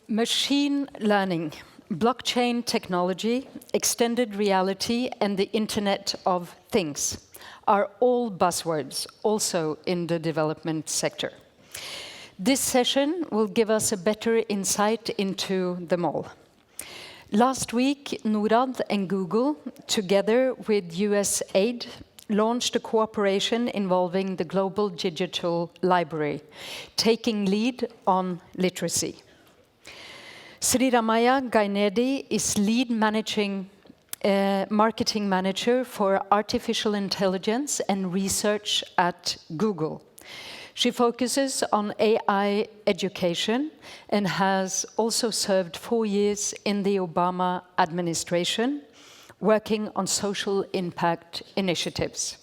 Machine learning, blockchain technology, extended reality, and the Internet of Things are all buzzwords, also in the development sector. This session will give us a better insight into them all. Last week, Norad and Google, together with USAID, launched a cooperation involving the Global Digital Library, taking lead on literacy. Sriramya Gainedi is lead marketing manager for artificial intelligence and research at Google. She focuses on AI education and has also served 4 years in the Obama administration, working on social impact initiatives.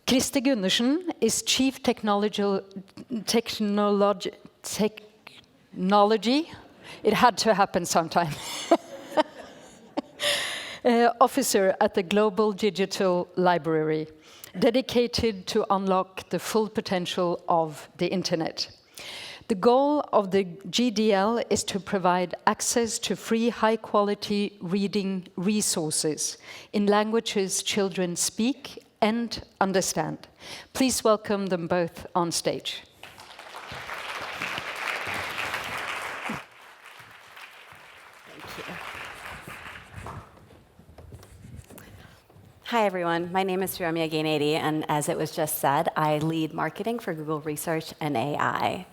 Christer Gundersen is Chief Technology it had to happen sometime. Officer at the Global Digital Library, dedicated to unlock the full potential of the Internet. The goal of the GDL is to provide access to free, high-quality reading resources in languages children speak and understand. Please welcome them both on stage. Hi, everyone. My name is Sriramya Gainedi, and as it was just said, I lead marketing for Google Research and AI.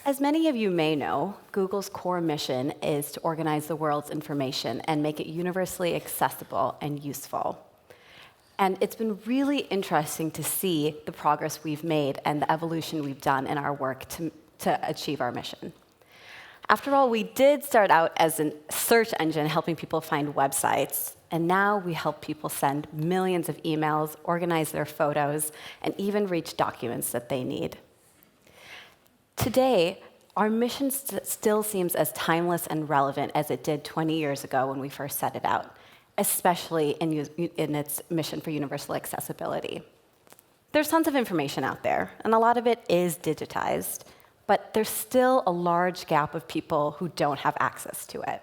As many of you may know, Google's core mission is to organize the world's information and make it universally accessible and useful. And it's been really interesting to see the progress we've made and the evolution we've done in our work to achieve our mission. After all, we did start out as a search engine helping people find websites, and now we help people send millions of emails, organize their photos, and even reach documents that they need. Today, our mission still seems as timeless and relevant as it did 20 years ago when we first set it out, especially in its mission for universal accessibility. There's tons of information out there, and a lot of it is digitized, but there's still a large gap of people who don't have access to it.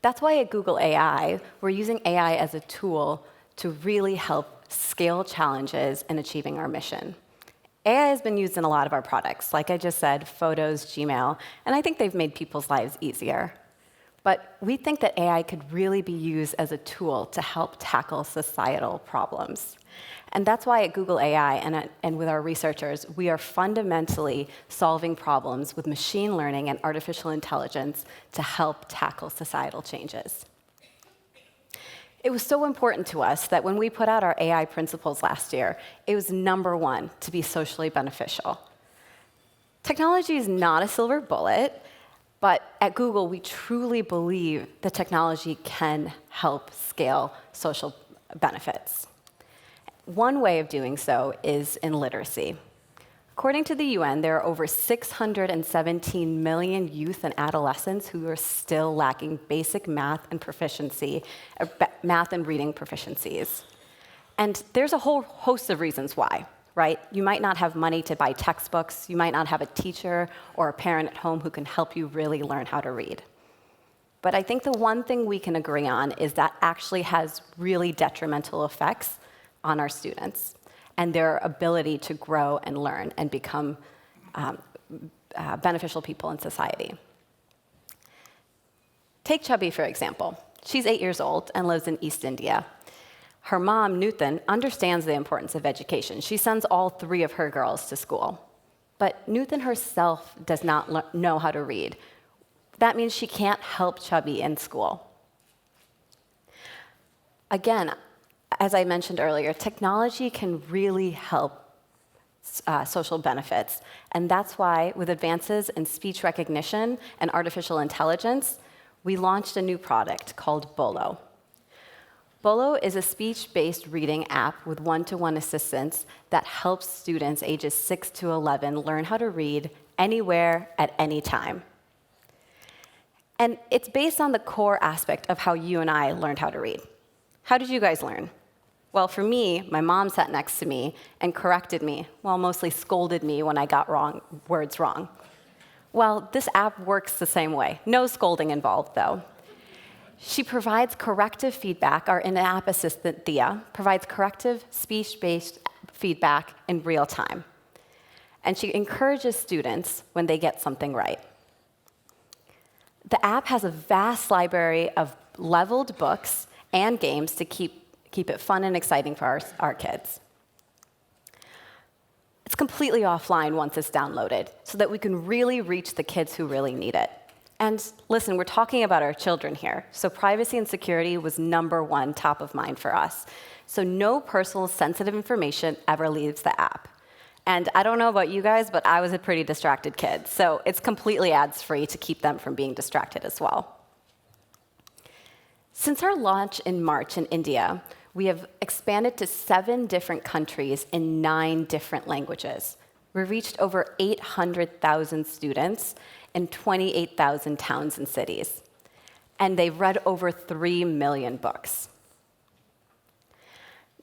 That's why at Google AI, we're using AI as a tool to really help scale challenges in achieving our mission. AI has been used in a lot of our products, like I just said, Photos, Gmail, and I think they've made people's lives easier. But we think that AI could really be used as a tool to help tackle societal problems. And that's why at Google AI and with our researchers, we are fundamentally solving problems with machine learning and artificial intelligence to help tackle societal changes. It was so important to us that when we put out our AI principles last year, it was #1 to be socially beneficial. Technology is not a silver bullet, but at Google, we truly believe that technology can help scale social benefits. One way of doing so is in literacy. According to the UN, there are over 617 million youth and adolescents who are still lacking basic math and reading proficiencies. And there's a whole host of reasons why, right? You might not have money to buy textbooks, you might not have a teacher or a parent at home who can help you really learn how to read. But I think the one thing we can agree on is that actually has really detrimental effects on our students and their ability to grow and learn and become beneficial people in society. Take Chubby, for example. She's 8 years old and lives in East India. Her mom, Nuthan, understands the importance of education. She sends all 3 of her girls to school. But Nuthan herself does not know how to read. That means she can't help Chubby in school. Again, as I mentioned earlier, technology can really help social benefits. And that's why, with advances in speech recognition and artificial intelligence, we launched a new product called Bolo. Bolo is a speech-based reading app with one-to-one assistance that helps students ages 6 to 11 learn how to read anywhere at any time. And it's based on the core aspect of how you and I learned how to read. How did you guys learn? Well, for me, my mom sat next to me and corrected me, well, mostly scolded me when I got words wrong. Well, this app works the same way. No scolding involved, though. She provides corrective feedback. Our in-app assistant, Thea, provides corrective speech-based feedback in real time. And she encourages students when they get something right. The app has a vast library of leveled books and games to keep it fun and exciting for our kids. It's completely offline once it's downloaded, so that we can really reach the kids who really need it. And listen, we're talking about our children here, so privacy and security was #1 top of mind for us. So no personal sensitive information ever leaves the app. And I don't know about you guys, but I was a pretty distracted kid, so it's completely ads-free to keep them from being distracted as well. Since our launch in March in India, we have expanded to 7 different countries in 9 different languages. We've reached over 800,000 students in 28,000 towns and cities. And they've read over 3 million books.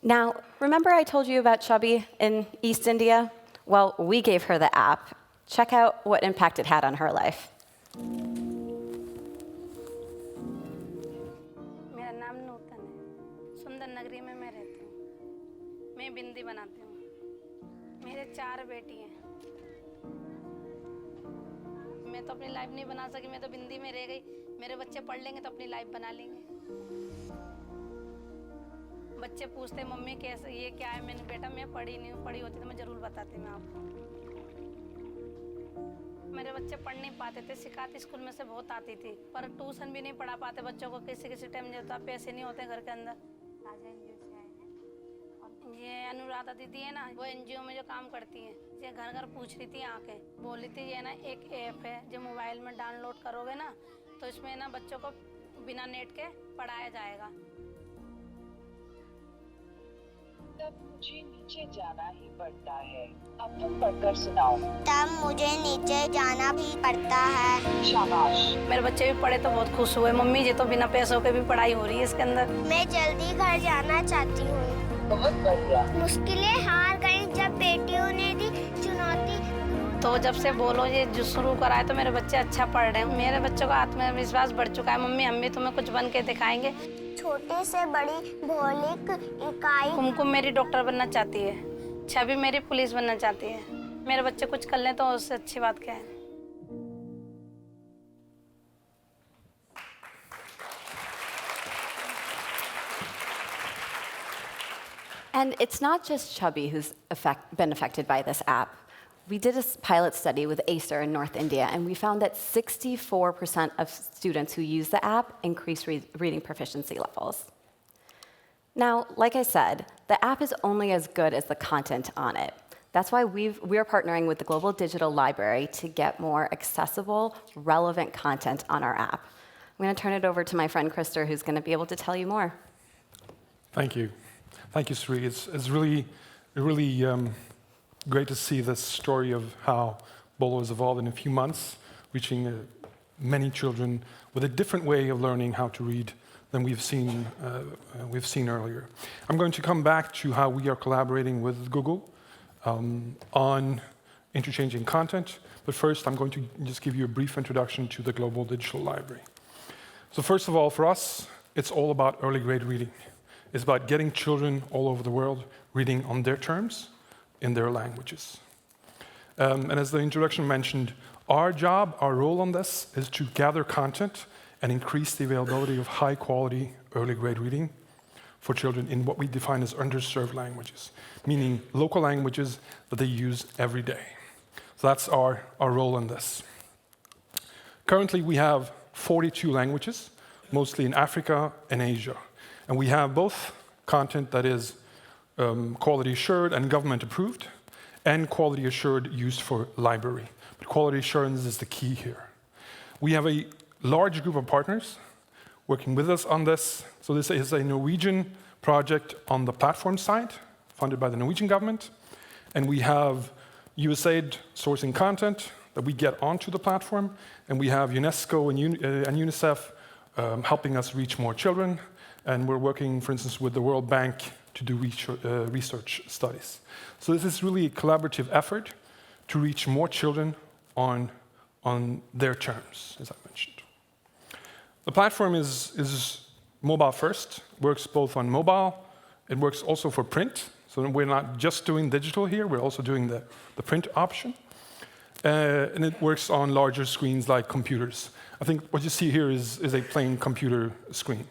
Now, remember I told you about Chubby in East India? Well, we gave her the app. Check out what impact it had on her life. मेरा नाम नूतन है। सुंदर नगरी में मैं रहती हूँ। मैं बिंदी बनाती हूँ। मेरे 4 बेटी हैं। मैं तो अपनी लाइफ नहीं बना सकी, मैं तो बिंदी में रह गई। मेरे बच्चे पढ़ लेंगे तो अपनी लाइफ बना लेंगे। बच्चे पूछते मम्मी कैसे ये क्या है, मैंने बेटा मैं पढ़ी नहीं हूँ, पढ़ी होती तो मैं ज़रूर बताती मैं आपको। मेरे बच्चे पढ़ नहीं पाते थे, सिखाती स्कूल में से बहुत आती थी, पर ट्यूशन भी नहीं पढ़ा पाते बच्चों को, किसी टाइम नहीं होता, पैसे नहीं होते घर के अंदर। ये अनुराधा दीदी है ना, वो एनजीओ में जो काम करती हैं, ये घर घर पूछ रही थी आके, बोली थी ये ना एक ऐप है जो मोबाइल में डाउनलोड करोगे ना तो इसमें ना बच्चों को बिना नेट के पढ़ाया जाएगा। तब मुझे नीचे जाना ही पड़ता है। अब तुम पढ़कर सुनाओ। तब मुझे नीचे जाना भी पड़ता है। शाबाश। मेरे बच्चे भी पढ़े तो बहुत खुश हुए, मम्मी जी तो बिना पैसों के भी पढ़ाई हो रही है इसके अंदर। मैं जल्दी घर जाना चाहती हूँ। बहुत बढ़िया। मुश्किलें हार गई जब बेटियों ने दी चुनौती। तो जब से बोलो ये जो शुरू कराए तो मेरे बच्चे अच्छा पढ़ रहे हैं। मेरे बच्चों का आत्मविश्वास बढ़ चुका है, मम्मी हम भी तुम्हें कुछ बन के दिखाएंगे। छोटे से बड़ी भौगोलिक इकाई। कुमकुम मेरी डॉक्टर बनना चाहती है, छवि मेरी पुलिस बनना चाहती है। मेरे बच्चे कुछ कर लें तो उससे अच्छी बात क्या है। And it's not just Chubby who's been affected by this app. We did a pilot study with Acer in North India, and we found that 64% of students who use the app increased reading proficiency levels. Now, like I said, the app is only as good as the content on it. That's why we're partnering with the Global Digital Library to get more accessible, relevant content on our app. I'm going to turn it over to my friend Christer, who's going to be able to tell you more. Thank you. Thank you, Sri. It's really great to see this story of how Bolo has evolved in a few months, reaching many children with a different way of learning how to read than we've seen earlier. I'm going to come back to how we are collaborating with Google on interchanging content, but first I'm going to just give you a brief introduction to the Global Digital Library. So first of all, for us, it's all about early grade reading. It's about getting children all over the world reading on their terms, in their languages. And as the introduction mentioned, our job, our role on this is to gather content and increase the availability of high quality early grade reading for children in what we define as underserved languages, meaning local languages that they use every day. So that's our role in this. Currently, we have 42 languages, mostly in Africa and Asia. And we have both content that is quality assured and government approved, and quality assured used for library. But quality assurance is the key here. We have a large group of partners working with us on this. So this is a Norwegian project on the platform side, funded by the Norwegian government. And we have USAID sourcing content that we get onto the platform. And we have UNESCO and UNICEF helping us reach more children. And we're working, for instance, with the World Bank to do research studies. So this is really a collaborative effort to reach more children on on their terms, as I mentioned. The platform is mobile first, works both on mobile, it works also for print, so we're not just doing digital here, we're also doing the print option. And it works on larger screens like computers. I think what you see here is a plain computer screen.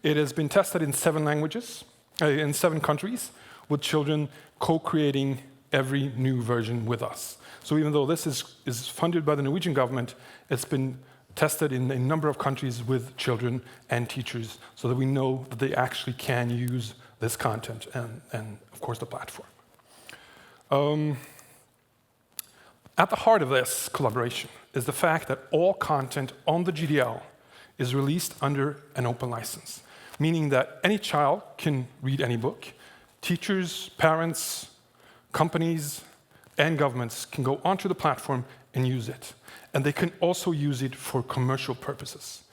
It has been tested in 7 languages, in 7 countries, with children co-creating every new version with us. So even though this is funded by the Norwegian government, it's been tested in a number of countries with children and teachers so that we know that they actually can use this content and of course, the platform. At the heart of this collaboration is the fact that all content on the GDL is released under an open license, meaning that any child can read any book. Teachers, parents, companies, and governments can go onto the platform and use it. And they can also use it for commercial purposes.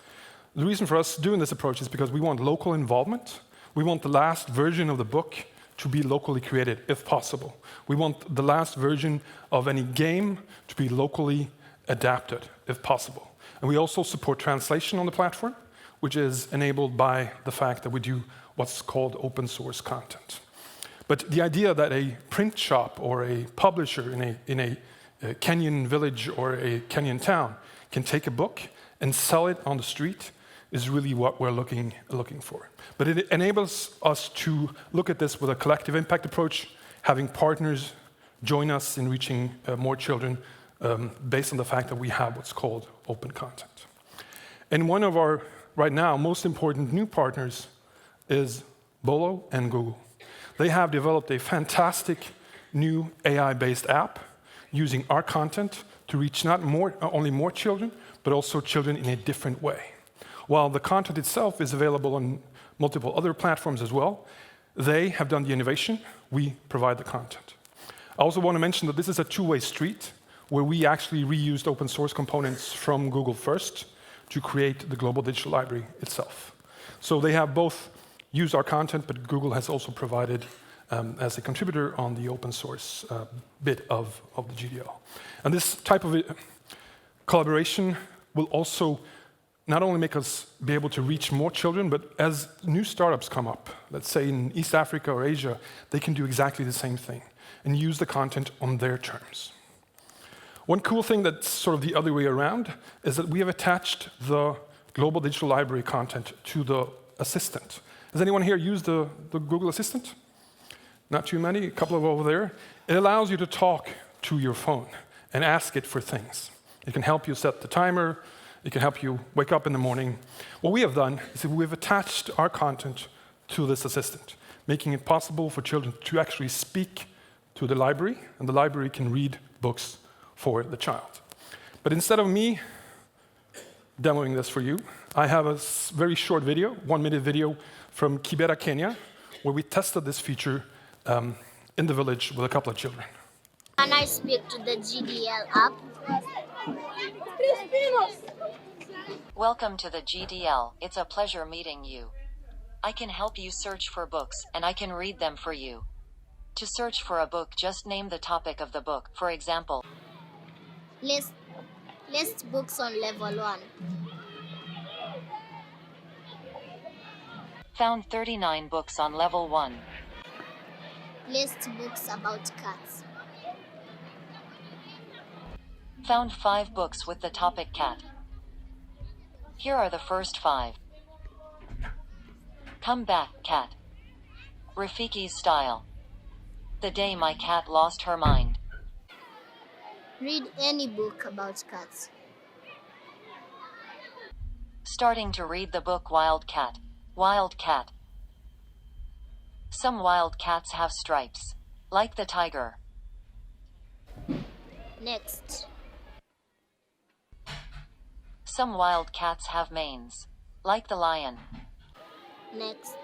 The reason for us doing this approach is because we want local involvement. We want the last version of the book to be locally created, if possible. We want the last version of any game to be locally adapted, if possible. And we also support translation on the platform, which is enabled by the fact that we do what's called open source content. But the idea that a print shop or a publisher in a Kenyan village or a Kenyan town can take a book and sell it on the street is really what we're looking for. But it enables us to look at this with a collective impact approach, having partners join us in reaching more children based on the fact that we have what's called open content. And one of our, right now, most important new partners is Bolo and Google. They have developed a fantastic new AI-based app using our content to reach not only more children, but also children in a different way. While the content itself is available on multiple other platforms as well, they have done the innovation, we provide the content. I also want to mention that this is a two-way street where we actually reused open source components from Google first to create the Global Digital Library itself. So they have both used our content, but Google has also provided as a contributor on the open source bit of the GDL. And this type of collaboration will also not only make us be able to reach more children, but as new startups come up, let's say in East Africa or Asia, they can do exactly the same thing and use the content on their terms. One cool thing that's sort of the other way around is that we have attached the Global Digital Library content to the Assistant. Has anyone here used the Google Assistant? Not too many, a couple of over there. It allows you to talk to your phone and ask it for things. It can help you set the timer. It can help you wake up in the morning. What we have done is that we've attached our content to this assistant, making it possible for children to actually speak to the library, and the library can read books for the child. But instead of me demoing this for you, I have a very short video, 1-minute video from Kibera, Kenya, where we tested this feature in the village with a couple of children. Can I speak to the GDL app? Welcome to the GDL. It's a pleasure meeting you. I can help you search for books, and I can read them for you. To search for a book, just name the topic of the book. For example, List books on level 1. found 39 books on level 1. List books about cats. Found 5 books with the topic cat. Here are the first 5. Come back, cat. Rafiki's style. The day my cat lost her mind. Read any book about cats. Starting to read the book Wild Cat. Wild cat. Some wild cats have stripes, like the tiger. Next. Some wild cats have manes, like the lion. Next.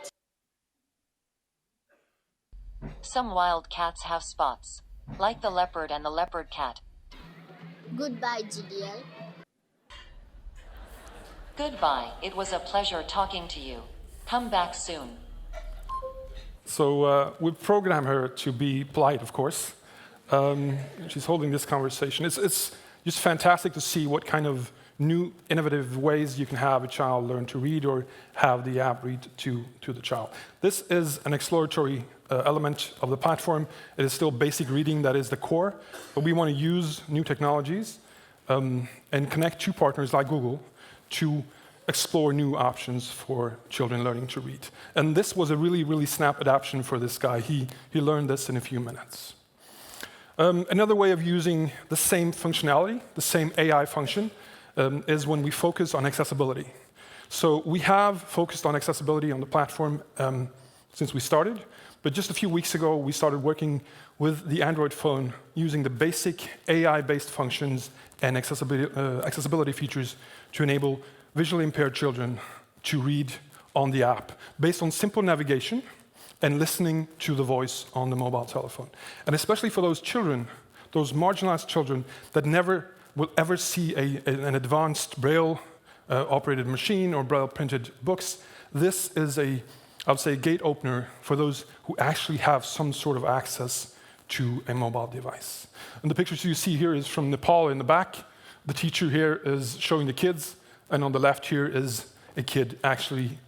Some wild cats have spots, like the leopard and the leopard cat. Goodbye, GDL. Goodbye, it was a pleasure talking to you. Come back soon. So we program her to be polite, of course. She's holding this conversation. It's just fantastic to see what kind of new innovative ways you can have a child learn to read or have the app read to the child. This is an exploratory element of the platform. It is still basic reading that is the core, but we want to use new technologies and connect to partners like Google to explore new options for children learning to read. And this was a really, really snap adaptation for this guy. He learned this in a few minutes. Another way of using the same functionality, the same AI function, is when we focus on accessibility. So we have focused on accessibility on the platform since we started, but just a few weeks ago, we started working with the Android phone using the basic AI-based functions and accessibility features to enable visually impaired children to read on the app based on simple navigation and listening to the voice on the mobile telephone. And especially for those children, those marginalized children that never will ever see an advanced Braille-operated machine or Braille-printed books, this is I would say, gate opener for those who actually have some sort of access to a mobile device. And the pictures you see here is from Nepal in the back. The teacher here is showing the kids, and on the left here is a kid actually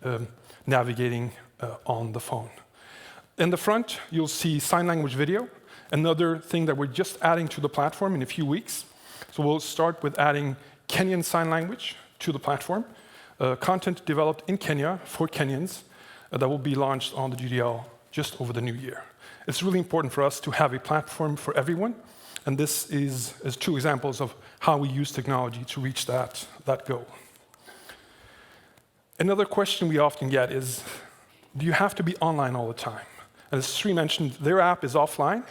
navigating on the phone. In the front, you'll see sign language video, another thing that we're just adding to the platform in a few weeks. So we'll start with adding Kenyan Sign Language to the platform, content developed in Kenya for Kenyans that will be launched on the GDL just over the new year. It's really important for us to have a platform for everyone, and this is two examples of how we use technology to reach that goal. Another question we often get is, do you have to be online all the time? And as Sri mentioned, their app is offline.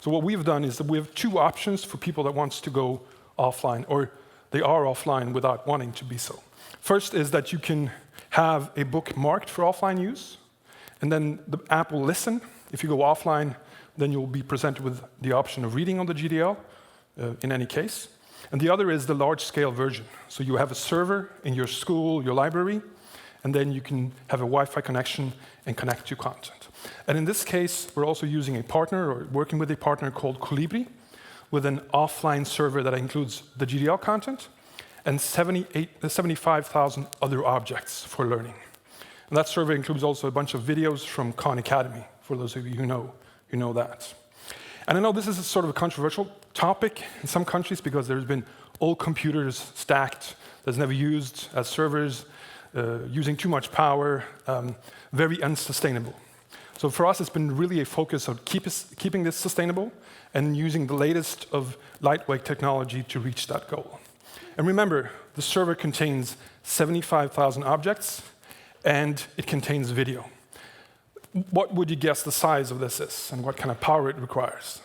So what we've done is that we have two options for people that wants to go offline, or they are offline without wanting to be so. First is that you can have a book marked for offline use, and then the app will listen. If you go offline, then you'll be presented with the option of reading on the GDL, in any case. And the other is the large-scale version. So you have a server in your school, your library, and then you can have a Wi-Fi connection and connect to content. And in this case, we're also using a partner, or working with a partner called Colibri, with an offline server that includes the GDL content and 75,000 other objects for learning. And that server includes also a bunch of videos from Khan Academy, for those of you who know that. And I know this is a sort of a controversial topic in some countries because there's been old computers stacked that's never used as servers, using too much power, very unsustainable. So for us, it's been really a focus on keeping this sustainable and using the latest of lightweight technology to reach that goal. And remember, the server contains 75,000 objects, and it contains video. What would you guess the size of this is, and what kind of power it requires?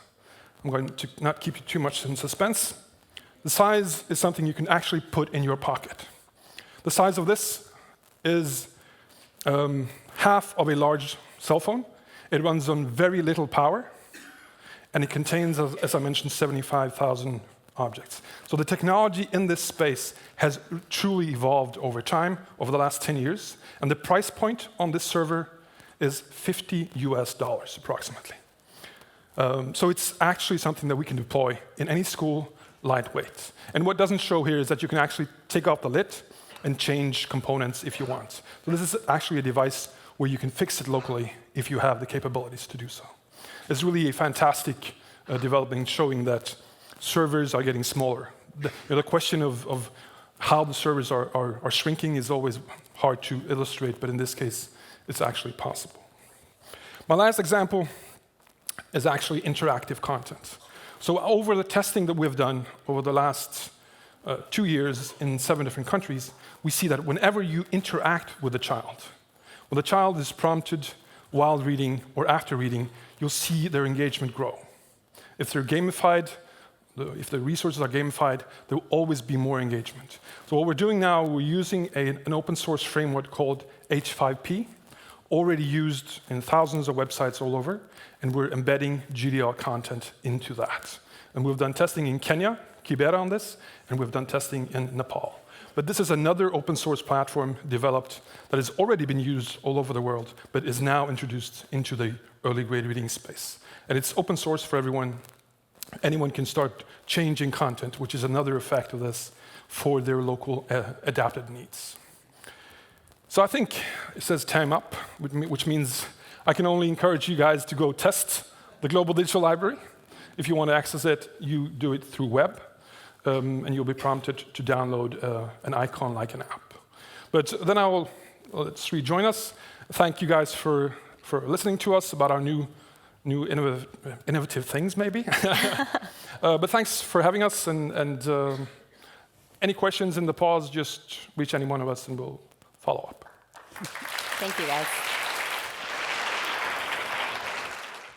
I'm going to not keep you too much in suspense. The size is something you can actually put in your pocket. The size of this is half of a large cell phone. It runs on very little power, and it contains, as I mentioned, 75,000 objects. So the technology in this space has truly evolved over time, over the last 10 years, and the price point on this server is $50 US, approximately. So it's actually something that we can deploy in any school, lightweight. And what doesn't show here is that you can actually take off the lid and change components if you want. So this is actually a device where you can fix it locally if you have the capabilities to do so. It's really a fantastic development showing that servers are getting smaller. The question of how the servers are shrinking is always hard to illustrate, but in this case, it's actually possible. My last example is actually interactive content. So over the testing that we've done over the last 2 years in 7 different countries, we see that whenever you interact with a child, when the child is prompted while reading or after reading, you'll see their engagement grow. If they're gamified, if the resources are gamified, there will always be more engagement. So what we're doing now, we're using an open source framework called H5P, already used in thousands of websites all over, and we're embedding GDL content into that. And we've done testing in Kenya, Kibera on this, and we've done testing in Nepal. But this is another open source platform developed that has already been used all over the world, but is now introduced into the early grade reading space. And it's open source for everyone. anyone can start changing content, which is another effect of this, for their local adapted needs. So I think it says time up, which means I can only encourage you guys to go test the Global Digital Library. If you want to access it, you do it through web, and you'll be prompted to download an icon like an app. But then I will let Sri join us. Thank you guys for listening to us about our new innovative things, maybe. But thanks for having us, and any questions in the pause, just reach any one of us and we'll follow up. Thank you, guys.